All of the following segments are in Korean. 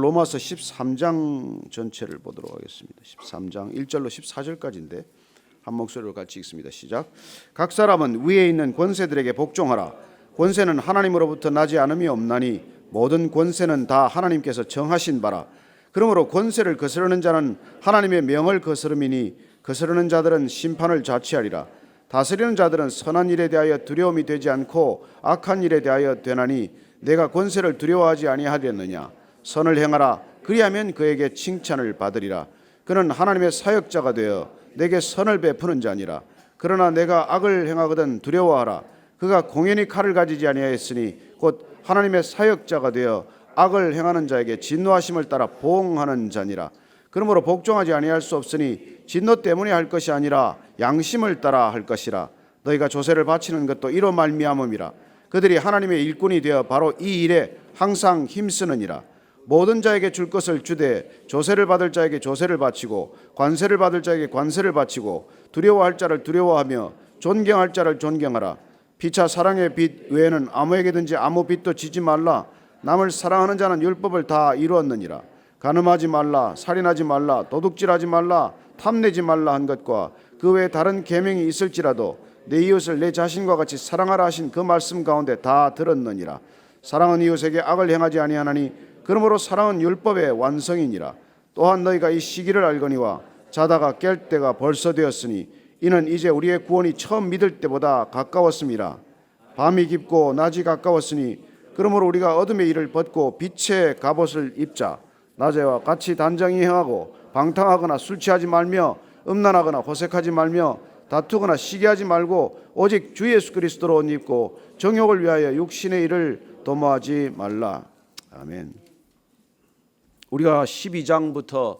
로마서 13장 전체를 보도록 하겠습니다. 13장 1절로 14절까지인데 한 목소리로 같이 읽습니다. 시작. 각 사람은 위에 있는 권세들에게 복종하라. 권세는 하나님으로부터 나지 않음이 없나니 모든 권세는 다 하나님께서 정하신 바라. 그러므로 권세를 거스르는 자는 하나님의 명을 거스름이니 거스르는 자들은 심판을 자취하리라. 다스리는 자들은 선한 일에 대하여 두려움이 되지 않고 악한 일에 대하여 되나니 내가 권세를 두려워하지 아니하겠느냐. 선을 행하라. 그리하면 그에게 칭찬을 받으리라. 그는 하나님의 사역자가 되어 내게 선을 베푸는 자니라. 그러나 내가 악을 행하거든 두려워하라. 그가 공연히 칼을 가지지 아니하였으니 곧 하나님의 사역자가 되어 악을 행하는 자에게 진노하심을 따라 보응하는 자니라. 그러므로 복종하지 아니할 수 없으니 진노 때문에 할 것이 아니라 양심을 따라 할 것이라. 너희가 조세를 바치는 것도 이로 말미암음이라. 그들이 하나님의 일꾼이 되어 바로 이 일에 항상 힘쓰느니라. 모든 자에게 줄 것을 주되 조세를 받을 자에게 조세를 바치고 관세를 받을 자에게 관세를 바치고 두려워할 자를 두려워하며 존경할 자를 존경하라. 피차 사랑의 빚 외에는 아무에게든지 아무 빚도 지지 말라. 남을 사랑하는 자는 율법을 다 이루었느니라. 간음하지 말라, 살인하지 말라, 도둑질하지 말라, 탐내지 말라 한 것과 그 외에 다른 계명이 있을지라도 내 이웃을 내 자신과 같이 사랑하라 하신 그 말씀 가운데 다 들었느니라. 사랑은 이웃에게 악을 행하지 아니하나니 그러므로 사랑은 율법의 완성이니라. 또한 너희가 이 시기를 알거니와 자다가 깰 때가 벌써 되었으니 이는 이제 우리의 구원이 처음 믿을 때보다 가까웠음이라. 밤이 깊고 낮이 가까웠으니 그러므로 우리가 어둠의 일을 벗고 빛의 갑옷을 입자. 낮에와 같이 단정히 행하고 방탕하거나 술 취하지 말며 음란하거나 호색하지 말며 다투거나 시기하지 말고 오직 주 예수 그리스도로 옷 입고 정욕을 위하여 육신의 일을 도모하지 말라. 아멘. 우리가 12장부터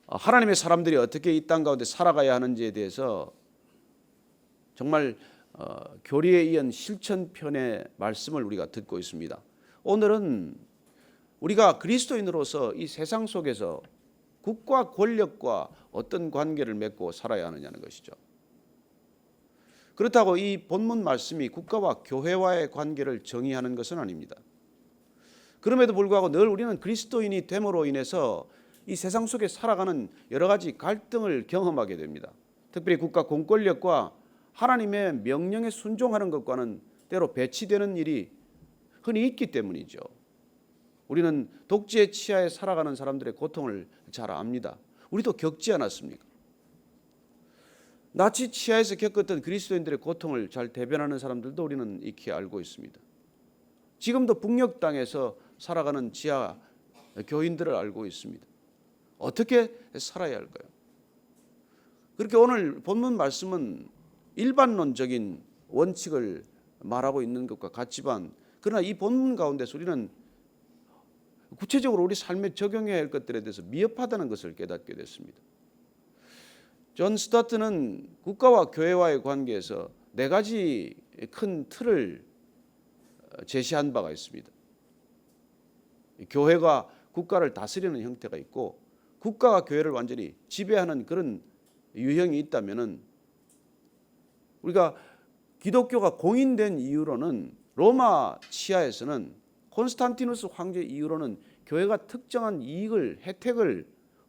하나님의 사람들이 어떻게 이 땅 가운데 살아가야 하는지에 대해서 정말 교리에 의한 실천편의 말씀을 우리가 듣고 있습니다. 오늘은 우리가 그리스도인으로서 이 세상 속에서 국가 권력과 어떤 관계를 맺고 살아야 하느냐는 것이죠. 그렇다고 이 본문 말씀이 국가와 교회와의 관계를 정의하는 것은 아닙니다. 그럼에도 불구하고 늘 우리는 그리스도인이 됨으로 인해서 이 세상 속에 살아가는 여러 가지 갈등을 경험하게 됩니다. 특별히 국가 공권력과 하나님의 명령에 순종하는 것과는 때로 배치되는 일이 흔히 있기 때문이죠. 우리는 독재의 치하에 살아가는 사람들의 고통을 잘 압니다. 우리도 겪지 않았습니까? 나치 치하에서 겪었던 그리스도인들의 고통을 잘 대변하는 사람들도 우리는 익히 알고 있습니다. 지금도 북녘 땅에서 살아가는 지하 교인들을 알고 있습니다. 어떻게 살아야 할까요? 그렇게 오늘 본문 말씀은 일반론적인 원칙을 말하고 있는 것과 같지만 그러나 이 본문 가운데서 우리는 구체적으로 우리 삶에 적용해야 할 것들에 대해서 미흡하다는 것을 깨닫게 됐습니다. 존 스타트는 국가와 교회와의 관계에서 네 가지 큰 틀을 제시한 바가 있습니다. 교회가 국가를 다스리는 형태가 있고 국가가 교회를 완전히 지배하는 그런 유형이 있다면은 우리가 기독교가 공인된 이후로는 로마 치하에서는 콘스탄티누스 황제 이후로는 교회가 특정한 이익을 혜택을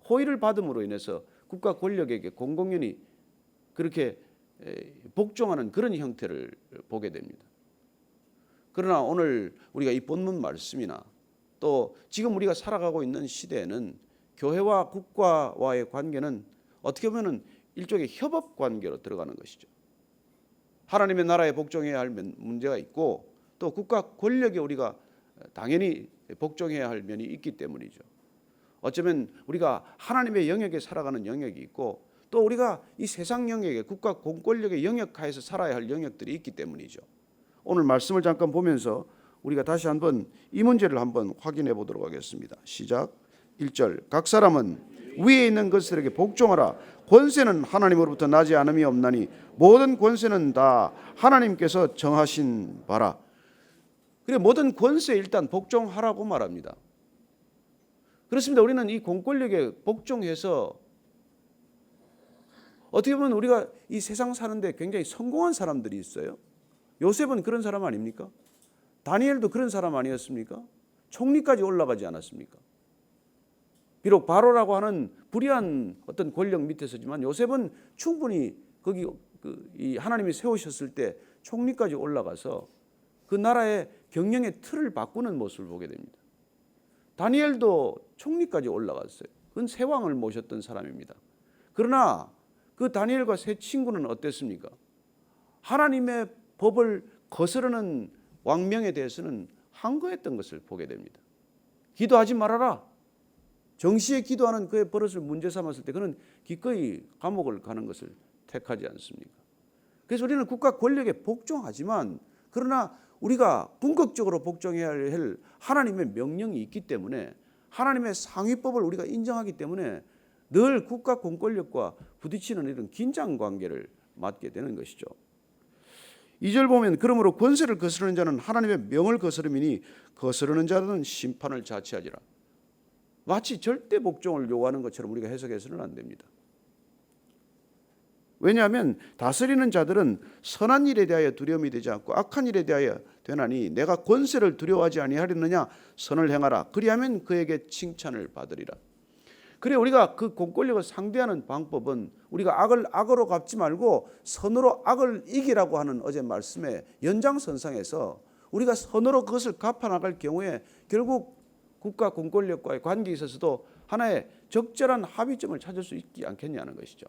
호의를 받음으로 인해서 국가 권력에게 공공연히 그렇게 복종하는 그런 형태를 보게 됩니다. 그러나 오늘 우리가 이 본문 말씀이나 또 지금 우리가 살아가고 있는 시대에는 교회와 국가와의 관계는 어떻게 보면 일종의 협업 관계로 들어가는 것이죠. 하나님의 나라에 복종해야 할 문제가 있고 또 국가 권력에 우리가 당연히 복종해야 할 면이 있기 때문이죠. 어쩌면 우리가 하나님의 영역에 살아가는 영역이 있고 또 우리가 이 세상 영역에 국가 공권력의 영역 하에서 살아야 할 영역들이 있기 때문이죠. 오늘 말씀을 잠깐 보면서 우리가 다시 한번 이 문제를 한번 확인해 보도록 하겠습니다. 시작. 1절. 각 사람은 위에 있는 것들에게 복종하라. 권세는 하나님으로부터 나지 않음이 없나니 모든 권세는 다 하나님께서 정하신 바라. 그래 모든 권세에 일단 복종하라고 말합니다. 그렇습니다. 우리는 이 공권력에 복종해서 어떻게 보면 우리가 이 세상 사는데 굉장히 성공한 사람들이 있어요. 요셉은 그런 사람 아닙니까? 다니엘도 그런 사람 아니었습니까? 총리까지 올라가지 않았습니까? 비록 바로라고 하는 불의한 어떤 권력 밑에서지만 요셉은 충분히 거기 이 하나님이 세우셨을 때 총리까지 올라가서 그 나라의 경영의 틀을 바꾸는 모습을 보게 됩니다. 다니엘도 총리까지 올라갔어요. 그건 새 왕을 모셨던 사람입니다. 그러나 그 다니엘과 새 친구는 어땠습니까? 하나님의 법을 거스르는 왕명에 대해서는 항거했던 것을 보게 됩니다. 기도하지 말아라. 정시에 기도하는 그의 버릇을 문제 삼았을 때 그는 기꺼이 감옥을 가는 것을 택하지 않습니까? 그래서 우리는 국가 권력에 복종하지만 그러나 우리가 궁극적으로 복종해야 할 하나님의 명령이 있기 때문에 하나님의 상위법을 우리가 인정하기 때문에 늘 국가 공권력과 부딪히는 이런 긴장 관계를 맞게 되는 것이죠. 2절 보면 그러므로 권세를 거스르는 자는 하나님의 명을 거스름이니 거스르는 자는 심판을 자취하리라. 마치 절대 복종을 요구하는 것처럼 우리가 해석해서는 안 됩니다. 왜냐하면 다스리는 자들은 선한 일에 대하여 두려움이 되지 않고 악한 일에 대하여 되나니 내가 권세를 두려워하지 아니하려느냐 선을 행하라 그리하면 그에게 칭찬을 받으리라. 그래 우리가 그 공권력을 상대하는 방법은 우리가 악을 악으로 갚지 말고 선으로 악을 이기라고 하는 어제 말씀의 연장선상에서 우리가 선으로 그것을 갚아나갈 경우에 결국 국가 공권력과의 관계에 있어서도 하나의 적절한 합의점을 찾을 수 있지 않겠냐는 것이죠.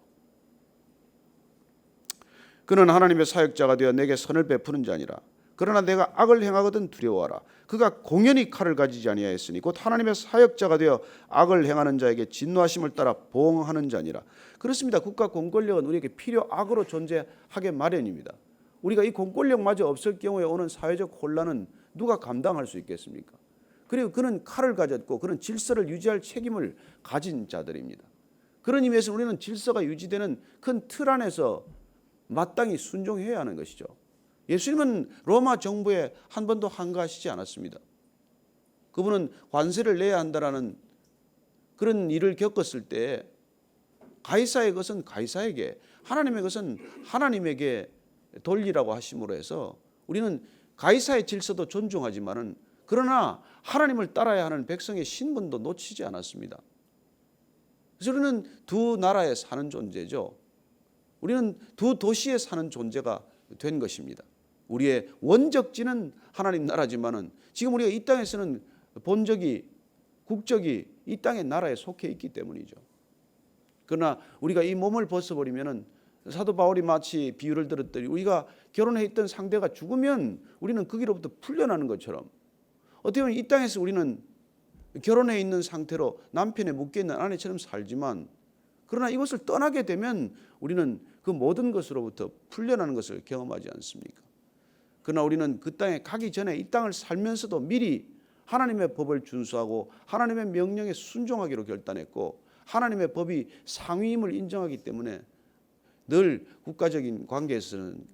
그는 하나님의 사역자가 되어 내게 선을 베푸는 자니라. 그러나 내가 악을 행하거든 두려워하라. 그가 공연히 칼을 가지지 아니하였으니 곧 하나님의 사역자가 되어 악을 행하는 자에게 진노하심을 따라 보응하는 자니라. 그렇습니다. 국가 공권력은 우리에게 필요악으로 존재하게 마련입니다. 우리가 이 공권력마저 없을 경우에 오는 사회적 혼란은 누가 감당할 수 있겠습니까? 그리고 그는 칼을 가졌고 그는 질서를 유지할 책임을 가진 자들입니다. 그런 의미에서 우리는 질서가 유지되는 큰 틀 안에서 마땅히 순종해야 하는 것이죠. 예수님은 로마 정부에 한 번도 항거하시지 않았습니다. 그분은 관세를 내야 한다라는 그런 일을 겪었을 때 가이사의 것은 가이사에게 하나님의 것은 하나님에게 돌리라고 하심으로 해서 우리는 가이사의 질서도 존중하지만은 그러나 하나님을 따라야 하는 백성의 신분도 놓치지 않았습니다. 그래서 우리는 두 나라에 사는 존재죠. 우리는 두 도시에 사는 존재가 된 것입니다. 우리의 원적지는 하나님 나라지만은 지금 우리가 이 땅에서는 본적이 국적이 이 땅의 나라에 속해 있기 때문이죠. 그러나 우리가 이 몸을 벗어버리면은 사도 바울이 마치 비유를 들었더니 우리가 결혼해 있던 상대가 죽으면 우리는 거기로부터 풀려나는 것처럼 어떻게 보면 이 땅에서 우리는 결혼해 있는 상태로 남편에 묶여 있는 아내처럼 살지만 그러나 이것을 떠나게 되면 우리는 그 모든 것으로부터 풀려나는 것을 경험하지 않습니까? 그러나 우리는 그 땅에 가기 전에 이 땅을 살면서도 미리 하나님의 법을 준수하고 하나님의 명령에 순종하기로 결단했고 하나님의 법이 상위임을 인정하기 때문에 늘 국가적인 관계에서는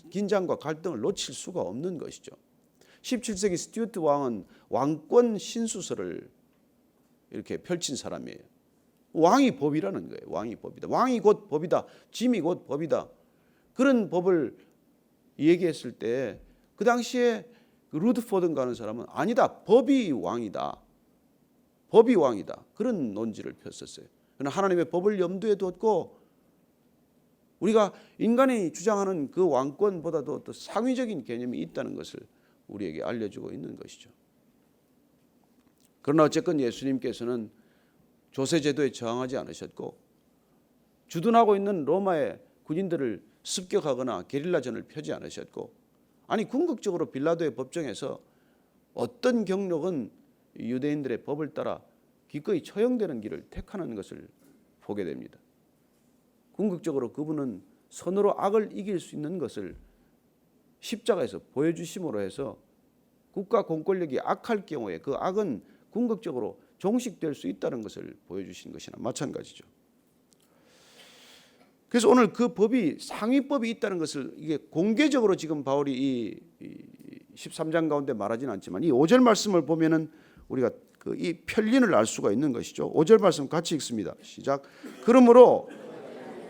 긴장과 갈등을 놓칠 수가 없는 것이죠. 17세기 스튜어트 왕은 왕권 신수설을 이렇게 펼친 사람이에요. 왕이 법이라는 거예요. 왕이 법이다. 왕이 곧 법이다. 짐이 곧 법이다. 그런 법을 얘기했을 때 그 당시에 루드포든가 하는 사람은 아니다. 법이 왕이다. 법이 왕이다. 그런 논지를 폈었어요. 그러나 하나님의 법을 염두에 뒀고 우리가 인간이 주장하는 그 왕권보다도 더 상위적인 개념이 있다는 것을 우리에게 알려주고 있는 것이죠. 그러나 어쨌건 예수님께서는 조세제도에 저항하지 않으셨고 주둔하고 있는 로마의 군인들을 습격하거나 게릴라전을 펴지 않으셨고 아니 궁극적으로 빌라도의 법정에서 어떤 경력은 유대인들의 법을 따라 기꺼이 처형되는 길을 택하는 것을 보게 됩니다. 궁극적으로 그분은 선으로 악을 이길 수 있는 것을 십자가에서 보여주심으로 해서 국가 공권력이 악할 경우에 그 악은 궁극적으로 종식될 수 있다는 것을 보여주신 것이나 마찬가지죠. 그래서 오늘 그 법이 상위법이 있다는 것을 이게 공개적으로 지금 바울이 이 13장 가운데 말하지는 않지만 이 5절 말씀을 보면은 우리가 이 편린을 알 수가 있는 것이죠. 5절 말씀 같이 읽습니다. 시작. 그러므로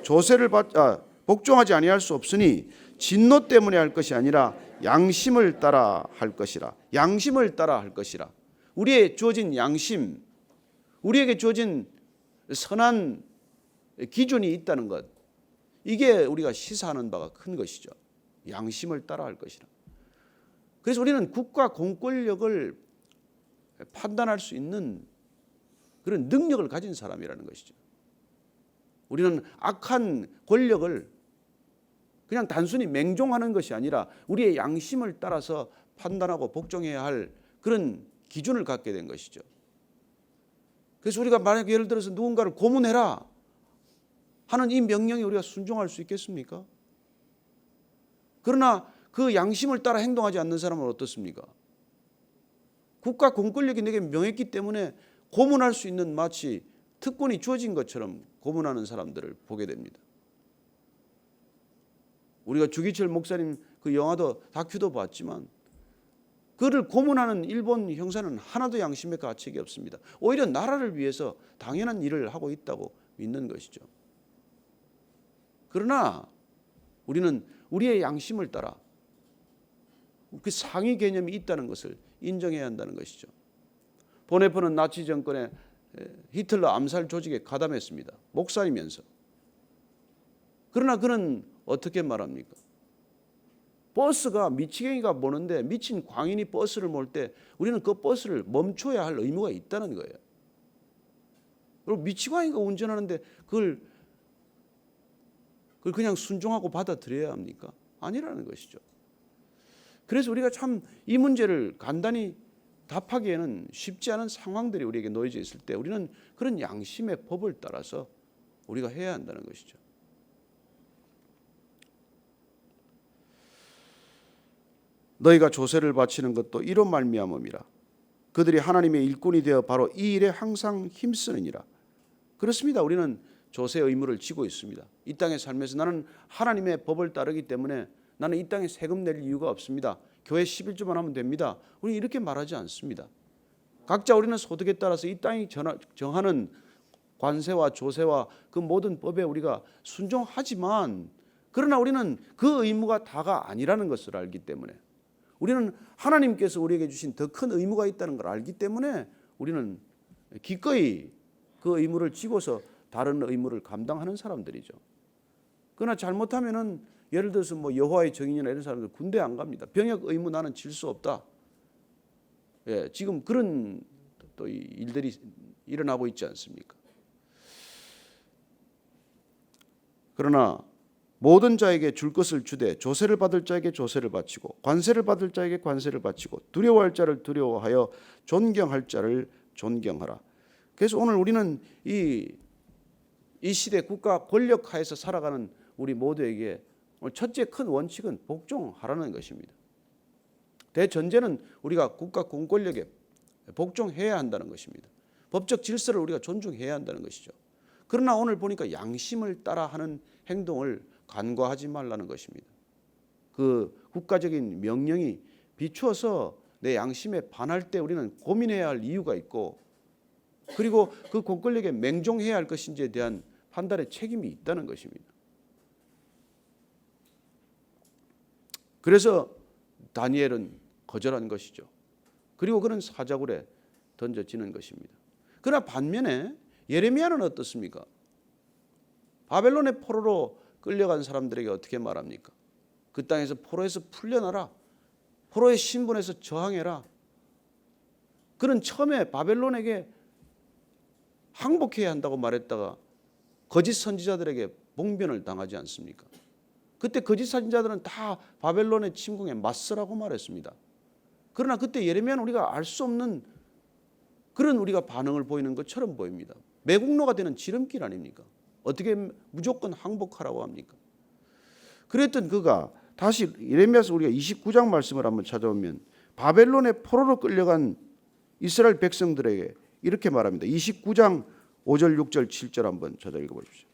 조세를 복종하지 아니할 수 없으니 진노 때문에 할 것이 아니라 양심을 따라 할 것이라. 양심을 따라 할 것이라. 우리의 주어진 양심, 우리에게 주어진 선한 기준이 있다는 것, 이게 우리가 시사하는 바가 큰 것이죠. 양심을 따라할 것이라. 그래서 우리는 국가 공권력을 판단할 수 있는 그런 능력을 가진 사람이라는 것이죠. 우리는 악한 권력을 그냥 단순히 맹종하는 것이 아니라 우리의 양심을 따라서 판단하고 복종해야 할 그런 기준을 갖게 된 것이죠. 그래서 우리가 만약 예를 들어서 누군가를 고문해라 하는 이 명령에 우리가 순종할 수 있겠습니까? 그러나 그 양심을 따라 행동하지 않는 사람은 어떻습니까? 국가 공권력이 내게 명했기 때문에 고문할 수 있는 마치 특권이 주어진 것처럼 고문하는 사람들을 보게 됩니다. 우리가 주기철 목사님 그 영화도 다큐도 봤지만 그를 고문하는 일본 형사는 하나도 양심의 가책이 없습니다. 오히려 나라를 위해서 당연한 일을 하고 있다고 믿는 것이죠. 그러나 우리는 우리의 양심을 따라 그 상위 개념이 있다는 것을 인정해야 한다는 것이죠. 보네포는 나치 정권의 히틀러 암살 조직에 가담했습니다. 목사이면서. 그러나 그는 어떻게 말합니까? 버스가 미치광이가 모는데 미친 광인이 버스를 몰 때 우리는 그 버스를 멈춰야 할 의무가 있다는 거예요. 그리고 미치광이가 운전하는데 그걸 그냥 순종하고 받아들여야 합니까? 아니라는 것이죠. 그래서 우리가 참 이 문제를 간단히 답하기에는 쉽지 않은 상황들이 우리에게 놓여져 있을 때 우리는 그런 양심의 법을 따라서 우리가 해야 한다는 것이죠. 너희가 조세를 바치는 것도 이로 말미암음이라. 그들이 하나님의 일꾼이 되어 바로 이 일에 항상 힘쓰느니라. 그렇습니다. 우리는 조세 의무를 지고 있습니다. 이 땅에 살면서 나는 하나님의 법을 따르기 때문에 나는 이 땅에 세금 낼 이유가 없습니다. 교회 11조만 하면 됩니다. 우리 이렇게 말하지 않습니다. 각자 우리는 소득에 따라서 이 땅이 정하는 관세와 조세와 그 모든 법에 우리가 순종하지만 그러나 우리는 그 의무가 다가 아니라는 것을 알기 때문에 우리는 하나님께서 우리에게 주신 더 큰 의무가 있다는 걸 알기 때문에 우리는 기꺼이 그 의무를 지고서 다른 의무를 감당하는 사람들이죠. 그러나 잘못하면은 예를 들어서 뭐 여호와의 증인이나 이런 사람들 군대 안 갑니다. 병역 의무 나는 질 수 없다. 예, 지금 그런 또 일들이 일어나고 있지 않습니까? 그러나 모든 자에게 줄 것을 주되 조세를 받을 자에게 조세를 바치고 관세를 받을 자에게 관세를 바치고 두려워할 자를 두려워하여 존경할 자를 존경하라. 그래서 오늘 우리는 이 시대 국가 권력 하에서 살아가는 우리 모두에게 첫째 큰 원칙은 복종하라는 것입니다. 대전제는 우리가 국가 공권력에 복종해야 한다는 것입니다. 법적 질서를 우리가 존중해야 한다는 것이죠. 그러나 오늘 보니까 양심을 따라 하는 행동을 간과하지 말라는 것입니다. 그 국가적인 명령이 비추어서 내 양심에 반할 때 우리는 고민해야 할 이유가 있고 그리고 그 공권력에 맹종해야 할 것인지에 대한 판단의 책임이 있다는 것입니다. 그래서 다니엘은 거절한 것이죠. 그리고 그는 사자굴에 던져지는 것입니다. 그러나 반면에 예레미야는 어떻습니까? 바벨론의 포로로 끌려간 사람들에게 어떻게 말합니까? 그 땅에서 포로에서 풀려나라. 포로의 신분에서 저항해라. 그는 처음에 바벨론에게 항복해야 한다고 말했다가 거짓 선지자들에게 봉변을 당하지 않습니까? 그때 거짓 선지자들은 다 바벨론의 침공에 맞서라고 말했습니다. 그러나 그때 예레미야는 우리가 알 수 없는 그런 우리가 반응을 보이는 것처럼 보입니다. 매국노가 되는 지름길 아닙니까? 어떻게 무조건 항복하라고 합니까? 그랬던 그가 다시 예레미야서 우리가 29장 말씀을 한번 찾아보면 바벨론의 포로로 끌려간 이스라엘 백성들에게 이렇게 말합니다. 29장 5절, 6절, 7절 한번 찾아 읽어보십시오.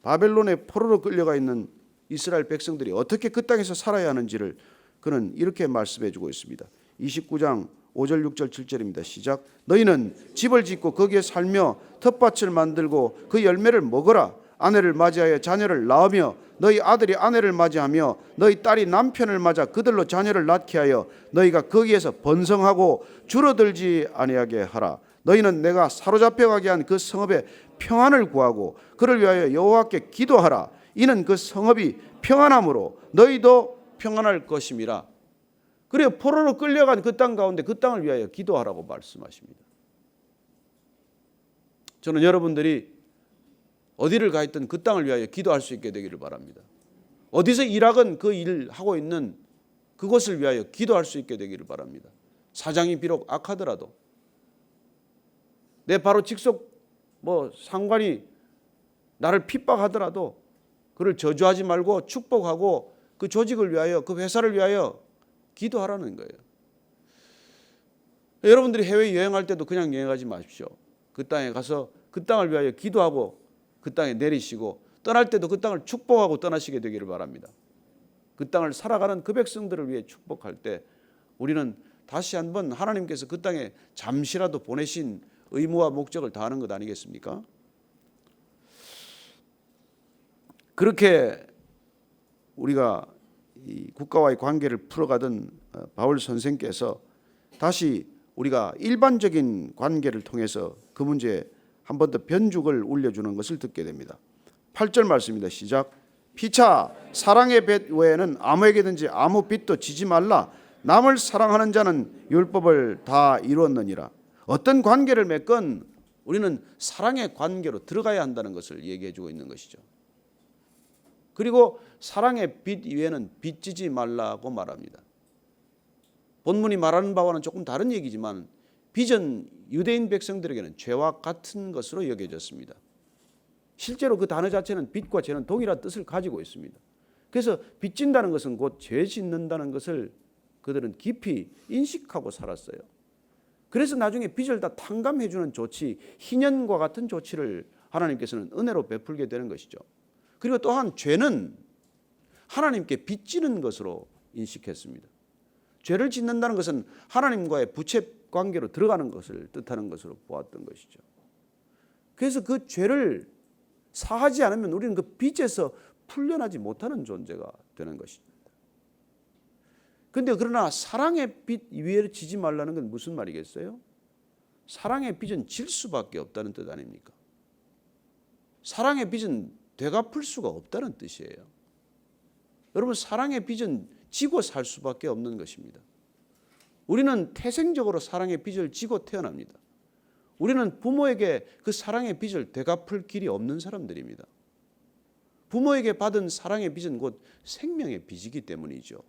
바벨론의 포로로 끌려가 있는 이스라엘 백성들이 어떻게 그 땅에서 살아야 하는지를 그는 이렇게 말씀해 주고 있습니다. 29장 5절, 6절, 7절입니다. 시작. 너희는 집을 짓고 거기에 살며 텃밭을 만들고 그 열매를 먹어라. 아내를 맞이하여 자녀를 낳으며 너희 아들이 아내를 맞이하며 너희 딸이 남편을 맞아 그들로 자녀를 낳게 하여 너희가 거기에서 번성하고 줄어들지 아니하게 하라. 너희는 내가 사로잡혀 가게 한 그 성읍의 평안을 구하고 그를 위하여 여호와께 기도하라. 이는 그 성읍이 평안함으로 너희도 평안할 것임이라. 그래요. 포로로 끌려간 그 땅 가운데 그 땅을 위하여 기도하라고 말씀하십니다. 저는 여러분들이 어디를 가 있든 그 땅을 위하여 기도할 수 있게 되기를 바랍니다. 어디서 일하건 그 일을 하고 있는 그것을 위하여 기도할 수 있게 되기를 바랍니다. 사장이 비록 악하더라도 내 바로 직속 상관이 나를 핍박하더라도 그를 저주하지 말고 축복하고 그 조직을 위하여 그 회사를 위하여 기도하라는 거예요. 여러분들이 해외 여행할 때도 그냥 여행하지 마십시오. 그 땅에 가서 그 땅을 위하여 기도하고 그 땅에 내리시고 떠날 때도 그 땅을 축복하고 떠나시게 되기를 바랍니다. 그 땅을 살아가는 그 백성들을 위해 축복할 때 우리는 다시 한번 하나님께서 그 땅에 잠시라도 보내신 의무와 목적을 다하는 것 아니겠습니까? 그렇게 우리가 이 국가와의 관계를 풀어가던 바울 선생께서 다시 우리가 일반적인 관계를 통해서 그 문제에 한 번 더 변죽을 울려주는 것을 듣게 됩니다. 8절 말씀입니다. 시작. 피차 사랑의 빚 외에는 아무에게든지 아무 빚도 지지 말라. 남을 사랑하는 자는 율법을 다 이루었느니라. 어떤 관계를 맺건 우리는 사랑의 관계로 들어가야 한다는 것을 얘기해 주고 있는 것이죠. 그리고 사랑의 빚 이외에는 빚지지 말라고 말합니다. 본문이 말하는 바와는 조금 다른 얘기지만 빚은 유대인 백성들에게는 죄와 같은 것으로 여겨졌습니다. 실제로 그 단어 자체는 빚과 죄는 동일한 뜻을 가지고 있습니다. 그래서 빚진다는 것은 곧 죄 짓는다는 것을 그들은 깊이 인식하고 살았어요. 그래서 나중에 빚을 다 탕감해 주는 조치, 희년과 같은 조치를 하나님께서는 은혜로 베풀게 되는 것이죠. 그리고 또한 죄는 하나님께 빚지는 것으로 인식했습니다. 죄를 짓는다는 것은 하나님과의 부채 관계로 들어가는 것을 뜻하는 것으로 보았던 것이죠. 그래서 그 죄를 사하지 않으면 우리는 그 빚에서 풀려나지 못하는 존재가 되는 것입니다. 그런데 그러나 사랑의 빚 위에 지지 말라는 건 무슨 말이겠어요? 사랑의 빚은 질 수밖에 없다는 뜻 아닙니까? 사랑의 빚은 되갚을 수가 없다는 뜻이에요. 여러분, 사랑의 빚은 지고 살 수밖에 없는 것입니다. 우리는 태생적으로 사랑의 빚을 지고 태어납니다. 우리는 부모에게 그 사랑의 빚을 되갚을 길이 없는 사람들입니다. 부모에게 받은 사랑의 빚은 곧 생명의 빚이기 때문이죠.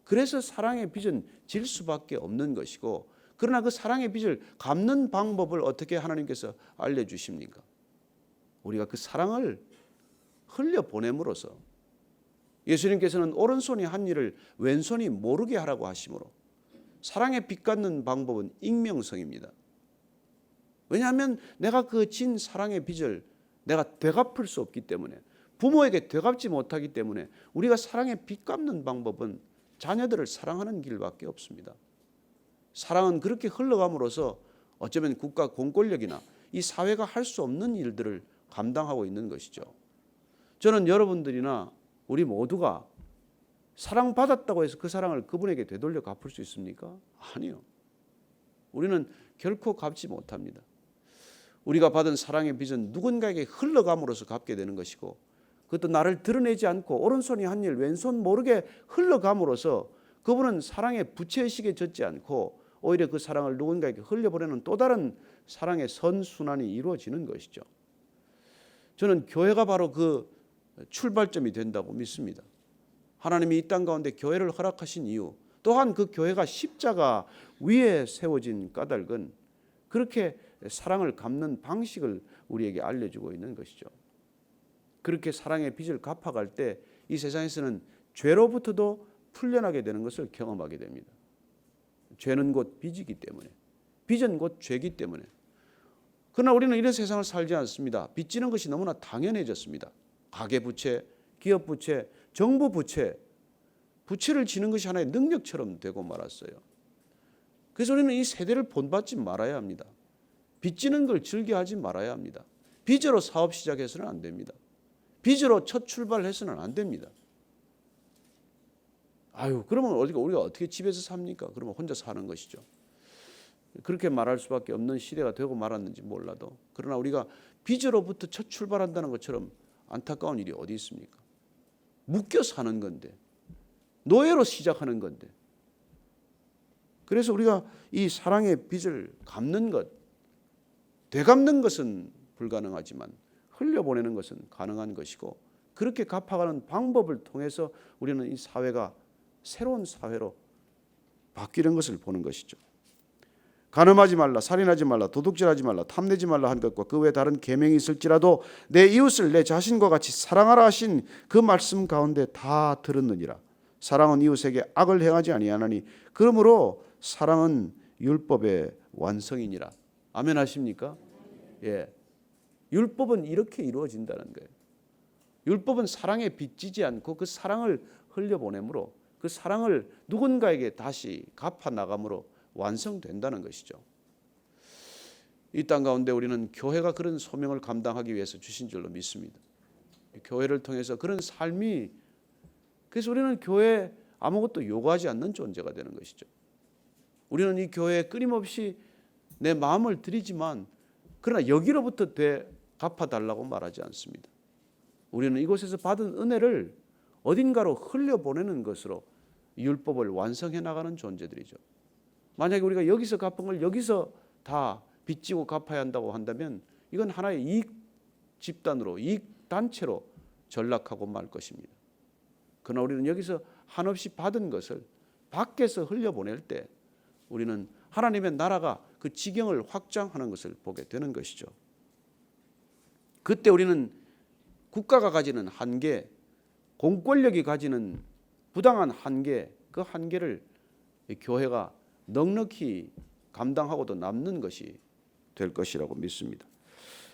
그래서 사랑의 빚은 질 수밖에 없는 것이고, 그러나 그 사랑의 빚을 갚는 방법을 어떻게 하나님께서 알려주십니까? 우리가 그 사랑을 흘려보냄으로써 예수님께서는 오른손이 한 일을 왼손이 모르게 하라고 하시므로 사랑의 빚 갚는 방법은 익명성입니다. 왜냐하면 내가 그 진 사랑의 빚을 내가 되갚을 수 없기 때문에, 부모에게 되갚지 못하기 때문에 우리가 사랑의 빚 갚는 방법은 자녀들을 사랑하는 길밖에 없습니다. 사랑은 그렇게 흘러감으로써 어쩌면 국가 공권력이나 이 사회가 할 수 없는 일들을 감당하고 있는 것이죠. 저는 여러분들이나 우리 모두가 사랑받았다고 해서 그 사랑을 그분에게 되돌려 갚을 수 있습니까? 아니요. 우리는 결코 갚지 못합니다. 우리가 받은 사랑의 빚은 누군가에게 흘러감으로써 갚게 되는 것이고, 그것도 나를 드러내지 않고 오른손이 한 일 왼손 모르게 흘러감으로써 그분은 사랑의 부채의식에 젖지 않고 오히려 그 사랑을 누군가에게 흘려보내는 또 다른 사랑의 선순환이 이루어지는 것이죠. 저는 교회가 바로 그 출발점이 된다고 믿습니다. 하나님이 이 땅 가운데 교회를 허락하신 이유, 또한 그 교회가 십자가 위에 세워진 까닭은 그렇게 사랑을 갚는 방식을 우리에게 알려주고 있는 것이죠. 그렇게 사랑의 빚을 갚아갈 때 이 세상에서는 죄로부터도 풀려나게 되는 것을 경험하게 됩니다. 죄는 곧 빚이기 때문에, 빚은 곧 죄이기 때문에. 그러나 우리는 이런 세상을 살지 않습니다. 빚지는 것이 너무나 당연해졌습니다. 가계부채, 기업부채, 정부부채, 부채를 지는 것이 하나의 능력처럼 되고 말았어요. 그래서 우리는 이 세대를 본받지 말아야 합니다. 빚지는 걸 즐겨하지 말아야 합니다. 빚으로 사업 시작해서는 안 됩니다. 빚으로 첫 출발해서는 안 됩니다. 그러면 우리가 어떻게 집에서 삽니까? 그러면 혼자 사는 것이죠. 그렇게 말할 수밖에 없는 시대가 되고 말았는지 몰라도, 그러나 우리가 빚으로부터 첫 출발한다는 것처럼 안타까운 일이 어디 있습니까? 묶여 사는 건데, 노예로 시작하는 건데. 그래서 우리가 이 사랑의 빚을 갚는 것, 되갚는 것은 불가능하지만 흘려보내는 것은 가능한 것이고, 그렇게 갚아가는 방법을 통해서 우리는 이 사회가 새로운 사회로 바뀌는 것을 보는 것이죠. 간음하지 말라, 살인하지 말라, 도둑질하지 말라, 탐내지 말라 한 것과 그 외 다른 계명이 있을지라도 내 이웃을 내 자신과 같이 사랑하라 하신 그 말씀 가운데 다 들었느니라. 사랑은 이웃에게 악을 행하지 아니하나니 그러므로 사랑은 율법의 완성이니라. 아멘 하십니까? 예. 율법은 이렇게 이루어진다는 거예요. 율법은 사랑에 빚지지 않고 그 사랑을 흘려보내므로, 그 사랑을 누군가에게 다시 갚아 나감으로 완성된다는 것이죠. 이 땅 가운데 우리는 교회가 그런 소명을 감당하기 위해서 주신 줄로 믿습니다. 교회를 통해서 그런 삶이, 그래서 우리는 교회에 아무것도 요구하지 않는 존재가 되는 것이죠. 우리는 이 교회에 끊임없이 내 마음을 드리지만, 그러나 여기로부터 갚아달라고 말하지 않습니다. 우리는 이곳에서 받은 은혜를 어딘가로 흘려보내는 것으로 율법을 완성해 나가는 존재들이죠. 만약에 우리가 여기서 갚은 걸 여기서 다 빚지고 갚아야 한다고 한다면 이건 하나의 이익 집단으로, 이익 단체로 전락하고 말 것입니다. 그러나 우리는 여기서 한없이 받은 것을 밖에서 흘려보낼 때 우리는 하나님의 나라가 그 지경을 확장하는 것을 보게 되는 것이죠. 그때 우리는 국가가 가지는 한계, 공권력이 가지는 부당한 한계, 그 한계를 교회가 넉넉히 감당하고도 남는 것이 될 것이라고 믿습니다.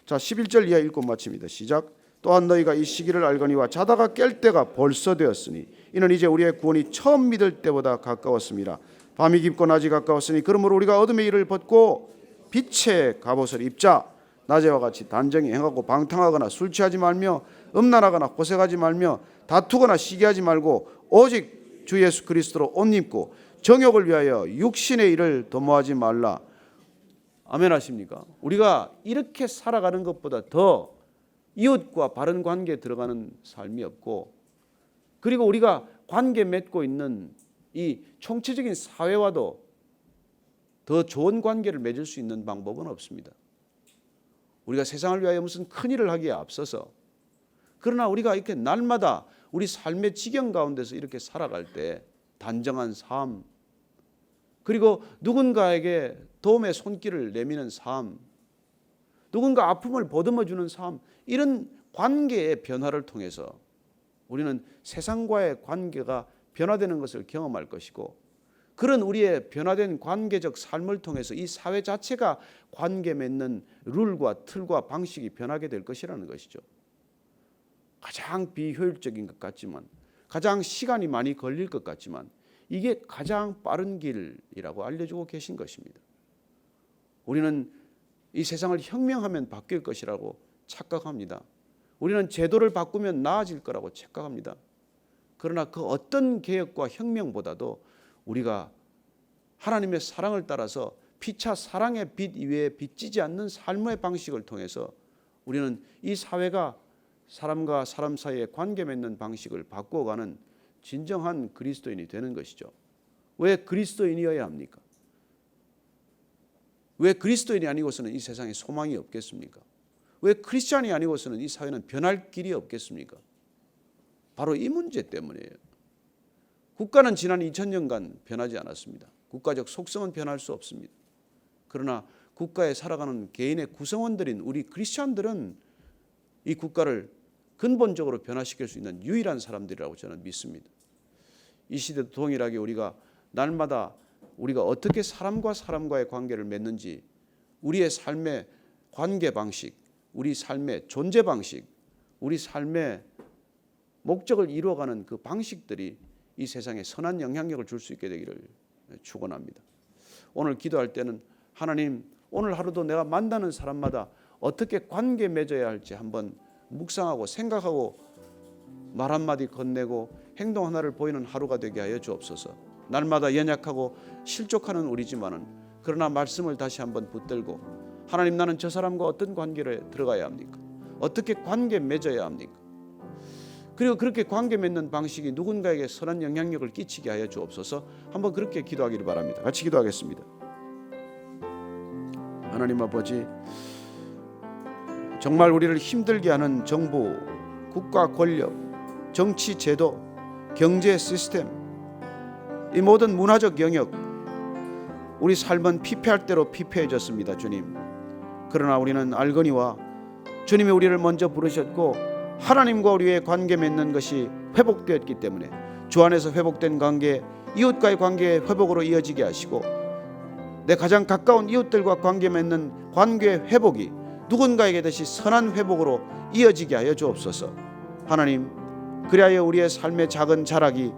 자, 11절 이하 읽고 마칩니다. 시작. 또한 너희가 이 시기를 알거니와 자다가 깰 때가 벌써 되었으니 이는 이제 우리의 구원이 처음 믿을 때보다 가까웠습니다. 밤이 깊고 낮이 가까웠으니 그러므로 우리가 어둠의 일을 벗고 빛의 갑옷을 입자. 낮에와 같이 단정히 행하고 방탕하거나 술 취하지 말며 음란하거나 호색하지 말며 다투거나 시기하지 말고 오직 주 예수 그리스도로 옷 입고 정욕을 위하여 육신의 일을 도모하지 말라. 아멘 하십니까? 우리가 이렇게 살아가는 것보다 더 이웃과 바른 관계에 들어가는 삶이 없고, 그리고 우리가 관계 맺고 있는 이 총체적인 사회와도 더 좋은 관계를 맺을 수 있는 방법은 없습니다. 우리가 세상을 위하여 무슨 큰일을 하기에 앞서서, 그러나 우리가 이렇게 날마다 우리 삶의 지경 가운데서 이렇게 살아갈 때 단정한 삶, 그리고 누군가에게 도움의 손길을 내미는 삶, 누군가 아픔을 보듬어주는 삶, 이런 관계의 변화를 통해서 우리는 세상과의 관계가 변화되는 것을 경험할 것이고, 그런 우리의 변화된 관계적 삶을 통해서 이 사회 자체가 관계 맺는 룰과 틀과 방식이 변하게 될 것이라는 것이죠. 가장 비효율적인 것 같지만, 가장 시간이 많이 걸릴 것 같지만 이게 가장 빠른 길이라고 알려주고 계신 것입니다. 우리는 이 세상을 혁명하면 바뀔 것이라고 착각합니다. 우리는 제도를 바꾸면 나아질 거라고 착각합니다. 그러나 그 어떤 개혁과 혁명보다도 우리가 하나님의 사랑을 따라서 피차 사랑의 빛 위에 비치지 않는 삶의 방식을 통해서 우리는 이 사회가 사람과 사람 사이의 관계 맺는 방식을 바꾸어가는 진정한 그리스도인이 되는 것이죠. 왜 그리스도인이어야 합니까? 왜 그리스도인이 아니고서는 이 세상에 소망이 없겠습니까? 왜 크리스찬이 아니고서는 이 사회는 변할 길이 없겠습니까? 바로 이 문제 때문이에요. 국가는 지난 2000년간 변하지 않았습니다. 국가적 속성은 변할 수 없습니다. 그러나 국가에 살아가는 개인의 구성원들인 우리 크리스찬들은 이 국가를 근본적으로 변화시킬 수 있는 유일한 사람들이라고 저는 믿습니다. 이 시대도 동일하게 우리가 날마다 우리가 어떻게 사람과 사람과의 관계를 맺는지, 우리의 삶의 관계 방식, 우리 삶의 존재 방식, 우리 삶의 목적을 이루어가는 그 방식들이 이 세상에 선한 영향력을 줄 수 있게 되기를 축원합니다. 오늘 기도할 때는 하나님, 오늘 하루도 내가 만나는 사람마다 어떻게 관계 맺어야 할지 한번 묵상하고 생각하고 말 한마디 건네고 행동 하나를 보이는 하루가 되게 하여 주옵소서. 날마다 연약하고 실족하는 우리지만은 그러나 말씀을 다시 한번 붙들고 하나님, 나는 저 사람과 어떤 관계를 들어가야 합니까? 어떻게 관계 맺어야 합니까? 그리고 그렇게 관계 맺는 방식이 누군가에게 선한 영향력을 끼치게 하여 주옵소서. 한번 그렇게 기도하기를 바랍니다. 같이 기도하겠습니다. 하나님 아버지, 정말 우리를 힘들게 하는 정부, 국가 권력, 정치 제도, 경제 시스템, 이 모든 문화적 영역, 우리 삶은 피폐할 대로 피폐해졌습니다. 주님, 그러나 우리는 알거니와 주님이 우리를 먼저 부르셨고 하나님과 우리의 관계 맺는 것이 회복되었기 때문에 주 안에서 회복된 관계, 이웃과의 관계의 회복으로 이어지게 하시고 내 가장 가까운 이웃들과 관계 맺는 관계 회복이 누군가에게 다시 선한 회복으로 이어지게 하여 주옵소서. 하나님, 그리하여 우리의 삶의 작은 자락이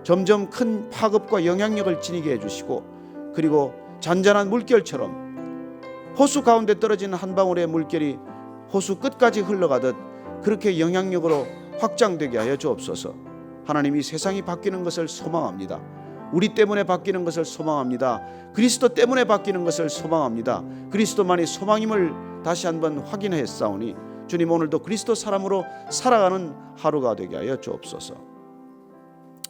점점 큰 파급과 영향력을 지니게 해주시고, 그리고 잔잔한 물결처럼 호수 가운데 떨어진 한 방울의 물결이 호수 끝까지 흘러가듯 그렇게 영향력으로 확장되게 하여 주옵소서. 하나님, 이 세상이 바뀌는 것을 소망합니다. 우리 때문에 바뀌는 것을 소망합니다. 그리스도 때문에 바뀌는 것을 소망합니다. 그리스도만이 소망임을 다시 한번 확인했사오니 주님, 오늘도 그리스도 사람으로 살아가는 하루가 되게 하여 주옵소서.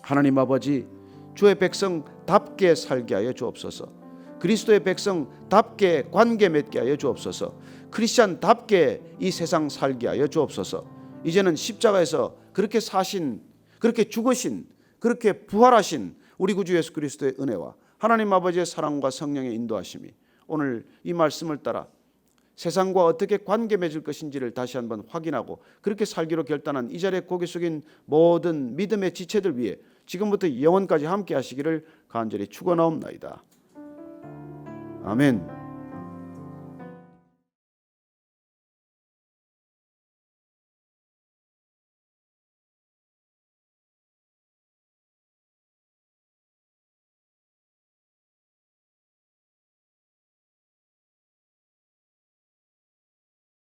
하나님 아버지, 주의 백성답게 살게 하여 주옵소서. 그리스도의 백성답게 관계 맺게 하여 주옵소서. 크리스찬답게 이 세상 살게 하여 주옵소서. 이제는 십자가에서 그렇게 사신, 그렇게 죽으신, 그렇게 부활하신 우리 구주 예수 그리스도의 은혜와 하나님 아버지의 사랑과 성령의 인도하심이 오늘 이 말씀을 따라 세상과 어떻게 관계 맺을 것인지를 다시 한번 확인하고 그렇게 살기로 결단한 이 자리에 고개 숙인 모든 믿음의 지체들 위해 지금부터 영원까지 함께 하시기를 간절히 축원하옵나이다. 아멘.